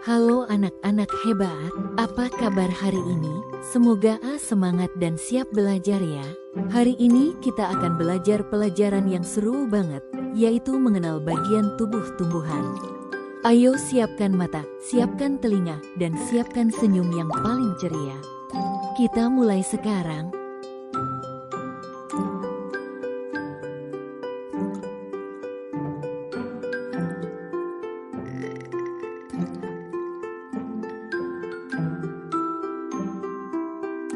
Halo anak-anak hebat, apa kabar hari ini? Semoga semangat dan siap belajar ya. Hari ini kita akan belajar pelajaran yang seru banget, yaitu mengenal bagian tubuh tumbuhan. Ayo siapkan mata, siapkan telinga, dan siapkan senyum yang paling ceria. Kita mulai sekarang.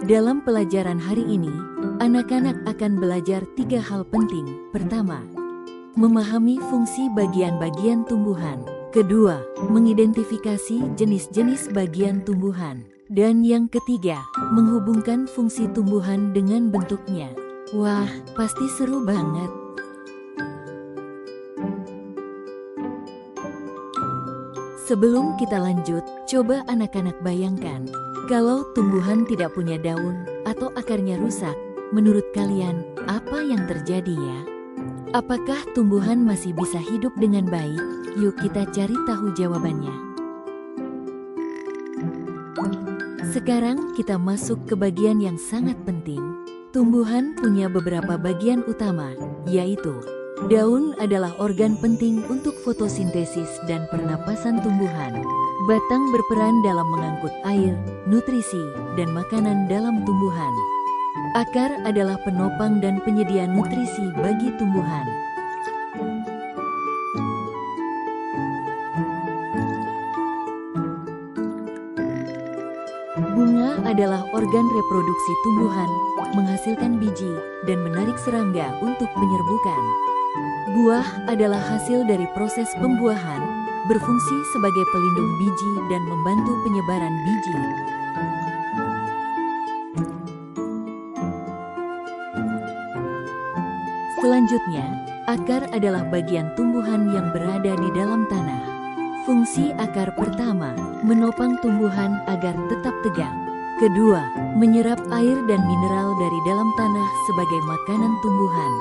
Dalam pelajaran hari ini, anak-anak akan belajar 3 hal penting. Pertama, memahami fungsi bagian-bagian tumbuhan. Kedua, mengidentifikasi jenis-jenis bagian tumbuhan. Dan yang ketiga, menghubungkan fungsi tumbuhan dengan bentuknya. Wah, pasti seru banget. Sebelum kita lanjut, coba anak-anak bayangkan. Kalau tumbuhan tidak punya daun atau akarnya rusak, menurut kalian apa yang terjadi ya? Apakah tumbuhan masih bisa hidup dengan baik? Yuk kita cari tahu jawabannya. Sekarang kita masuk ke bagian yang sangat penting. Tumbuhan punya beberapa bagian utama, yaitu daun adalah organ penting untuk fotosintesis dan pernapasan tumbuhan. Batang berperan dalam mengangkut air, nutrisi, dan makanan dalam tumbuhan. Akar adalah penopang dan penyedia nutrisi bagi tumbuhan. Bunga adalah organ reproduksi tumbuhan, menghasilkan biji, dan menarik serangga untuk penyerbukan. Buah adalah hasil dari proses pembuahan, berfungsi sebagai pelindung biji dan membantu penyebaran biji. Selanjutnya, akar adalah bagian tumbuhan yang berada di dalam tanah. Fungsi akar pertama, menopang tumbuhan agar tetap tegak. Kedua, menyerap air dan mineral dari dalam tanah sebagai makanan tumbuhan.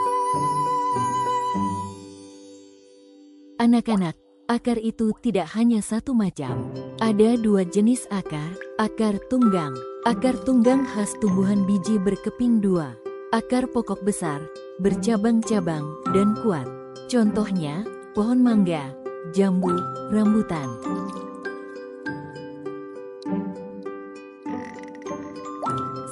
Anak-anak, akar itu tidak hanya satu macam. Ada 2 jenis akar, akar tunggang. Akar tunggang khas tumbuhan biji berkeping 2. Akar pokok besar, bercabang-cabang, dan kuat. Contohnya, pohon mangga, jambu, rambutan.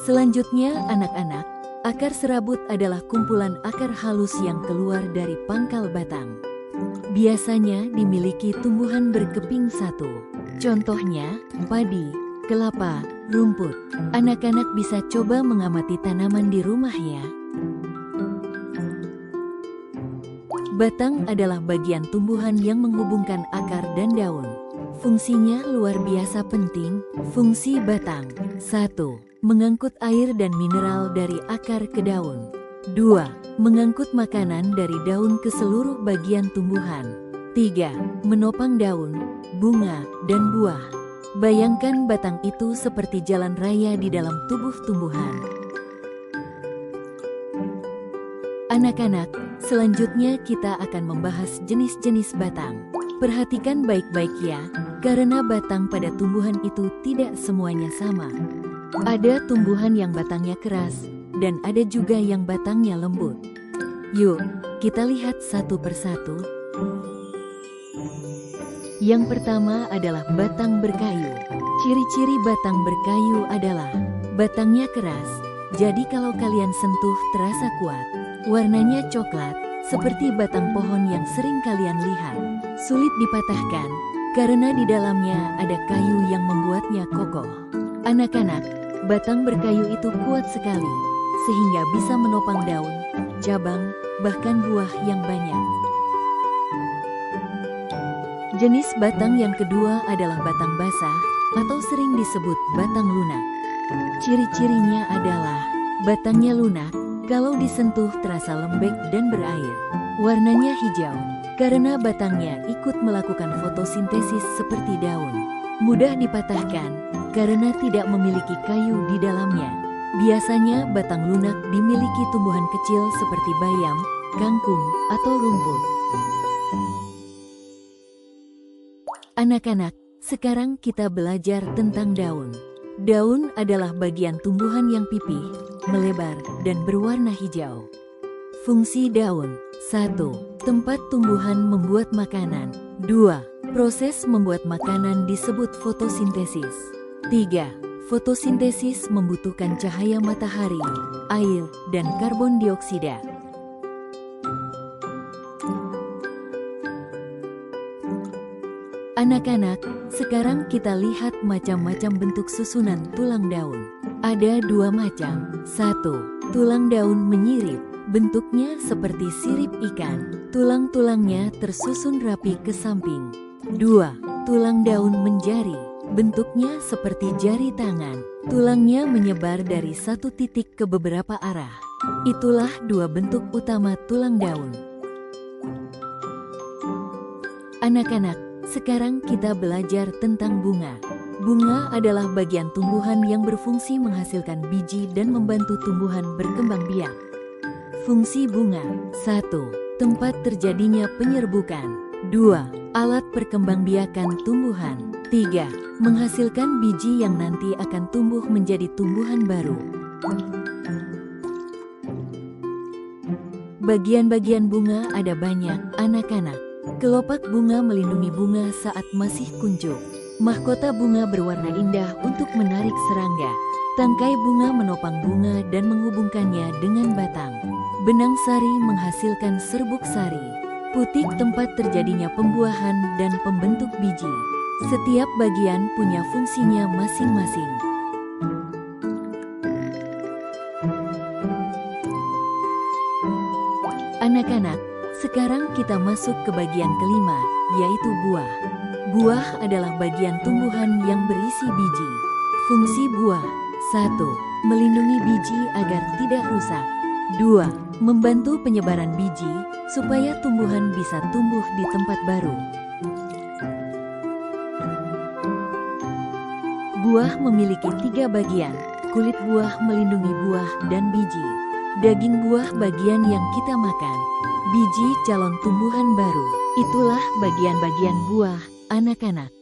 Selanjutnya, anak-anak, akar serabut adalah kumpulan akar halus yang keluar dari pangkal batang. Biasanya dimiliki tumbuhan berkeping 1. Contohnya, padi, kelapa, rumput. Anak-anak bisa coba mengamati tanaman di rumah ya. Batang adalah bagian tumbuhan yang menghubungkan akar dan daun. Fungsinya luar biasa penting. Fungsi batang: 1. Mengangkut air dan mineral dari akar ke daun. 2. Mengangkut makanan dari daun ke seluruh bagian tumbuhan. 3. Menopang daun, bunga, dan buah. Bayangkan batang itu seperti jalan raya di dalam tubuh tumbuhan. Anak-anak, selanjutnya kita akan membahas jenis-jenis batang. Perhatikan baik-baik ya, karena batang pada tumbuhan itu tidak semuanya sama. Ada tumbuhan yang batangnya keras, dan ada juga yang batangnya lembut. Yuk, kita lihat satu persatu. Yang pertama adalah batang berkayu. Ciri-ciri batang berkayu adalah batangnya keras, jadi kalau kalian sentuh terasa kuat. Warnanya coklat, seperti batang pohon yang sering kalian lihat. Sulit dipatahkan, karena di dalamnya ada kayu yang membuatnya kokoh. Anak-anak, batang berkayu itu kuat sekali, sehingga bisa menopang daun, cabang, bahkan buah yang banyak. Jenis batang yang kedua adalah batang basah, atau sering disebut batang lunak. Ciri-cirinya adalah batangnya lunak, kalau disentuh terasa lembek dan berair. Warnanya hijau, karena batangnya ikut melakukan fotosintesis seperti daun. Mudah dipatahkan, karena tidak memiliki kayu di dalamnya. Biasanya batang lunak dimiliki tumbuhan kecil seperti bayam, kangkung, atau rumput. Anak-anak, Sekarang kita belajar tentang daun. Daun adalah bagian tumbuhan yang pipih, melebar, dan berwarna hijau. Fungsi daun: 1. Tempat tumbuhan membuat makanan. 2. Proses membuat makanan disebut fotosintesis. 3. Fotosintesis membutuhkan cahaya matahari, air, dan karbon dioksida. Anak-anak, sekarang kita lihat macam-macam bentuk susunan tulang daun. Ada 2 macam. 1. Tulang daun menyirip. Bentuknya seperti sirip ikan. Tulang-tulangnya tersusun rapi ke samping. 2. Tulang daun menjari. Bentuknya seperti jari tangan. Tulangnya menyebar dari satu titik ke beberapa arah. Itulah 2 bentuk utama tulang daun. Anak-anak, sekarang kita belajar tentang bunga. Bunga adalah bagian tumbuhan yang berfungsi menghasilkan biji dan membantu tumbuhan berkembang biak. Fungsi bunga: 1. Tempat terjadinya penyerbukan. 2. Alat perkembangbiakan tumbuhan. 3. Menghasilkan biji yang nanti akan tumbuh menjadi tumbuhan baru. Bagian-bagian bunga ada banyak, anak-anak. Kelopak bunga melindungi bunga saat masih kuncup. Mahkota bunga berwarna indah untuk menarik serangga. Tangkai bunga menopang bunga dan menghubungkannya dengan batang. Benang sari menghasilkan serbuk sari. Putik tempat terjadinya pembuahan dan pembentuk biji. Setiap bagian punya fungsinya masing-masing. Anak-anak, sekarang kita masuk ke bagian kelima, yaitu buah. Buah adalah bagian tumbuhan yang berisi biji. Fungsi buah: 1. Melindungi biji agar tidak rusak. 2. Membantu penyebaran biji supaya tumbuhan bisa tumbuh di tempat baru. Buah memiliki 3 bagian. Kulit buah melindungi buah dan biji. Daging buah bagian yang kita makan. Biji calon tumbuhan baru. Itulah bagian-bagian buah, anak-anak.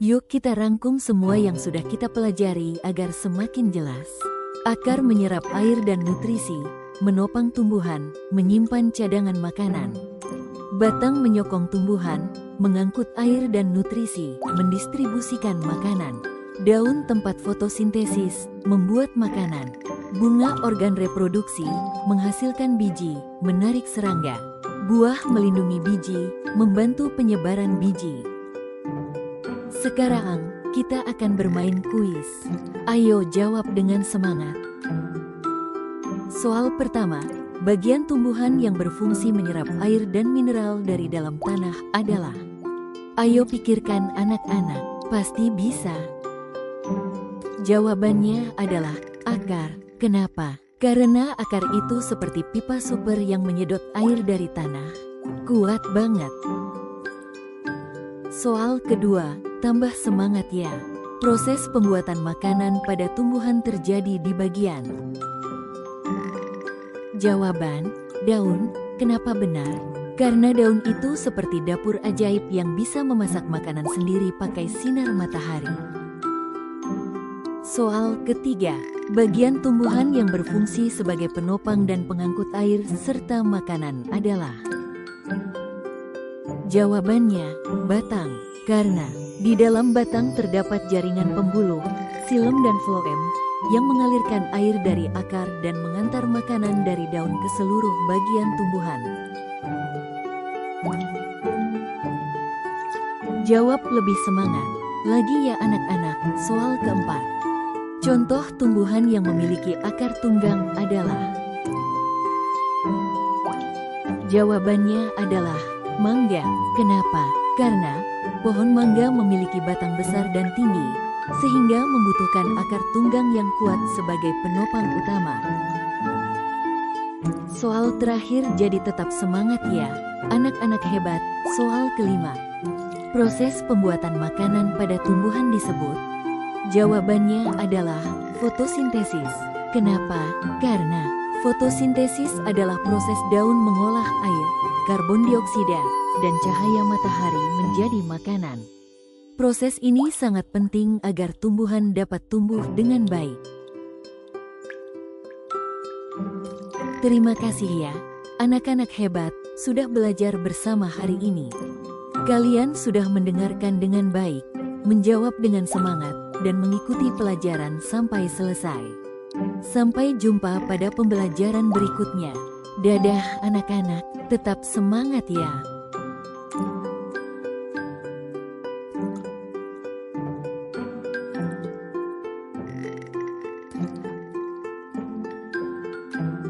Yuk kita rangkum semua yang sudah kita pelajari agar semakin jelas. Akar menyerap air dan nutrisi, menopang tumbuhan, menyimpan cadangan makanan. Batang menyokong tumbuhan, mengangkut air dan nutrisi, mendistribusikan makanan. Daun tempat fotosintesis, membuat makanan. Bunga organ reproduksi, menghasilkan biji, menarik serangga. Buah melindungi biji, membantu penyebaran biji. Sekarang, kita akan bermain kuis. Ayo jawab dengan semangat. Soal pertama, bagian tumbuhan yang berfungsi menyerap air dan mineral dari dalam tanah adalah. Ayo pikirkan anak-anak, pasti bisa. Jawabannya adalah akar. Kenapa? Karena akar itu seperti pipa super yang menyedot air dari tanah. Kuat banget. Soal kedua, tambah semangat ya. Proses pembuatan makanan pada tumbuhan terjadi di bagian. Jawaban, daun. Kenapa benar? Karena daun itu seperti dapur ajaib yang bisa memasak makanan sendiri pakai sinar matahari. Soal ketiga, bagian tumbuhan yang berfungsi sebagai penopang dan pengangkut air serta makanan adalah. Jawabannya, batang. Karena di dalam batang terdapat jaringan pembuluh, silem dan floem, yang mengalirkan air dari akar dan mengantar makanan dari daun ke seluruh bagian tumbuhan. Jawab lebih semangat lagi ya anak-anak. Soal keempat. Contoh tumbuhan yang memiliki akar tunggang adalah. Jawabannya adalah mangga. Kenapa? Karena pohon mangga memiliki batang besar dan tinggi, sehingga membutuhkan akar tunggang yang kuat sebagai penopang utama. Soal terakhir, jadi tetap semangat ya, anak-anak hebat. Soal kelima. Proses pembuatan makanan pada tumbuhan disebut. Jawabannya adalah fotosintesis. Kenapa? Karena fotosintesis adalah proses daun mengolah air, karbon dioksida, dan cahaya matahari menjadi menjadi makanan. Proses ini sangat penting agar tumbuhan dapat tumbuh dengan baik. Terima kasih ya, anak-anak hebat, sudah belajar bersama hari ini. Kalian sudah mendengarkan dengan baik, menjawab dengan semangat, dan mengikuti pelajaran sampai selesai. Sampai jumpa pada pembelajaran berikutnya. Dadah anak-anak, tetap semangat ya.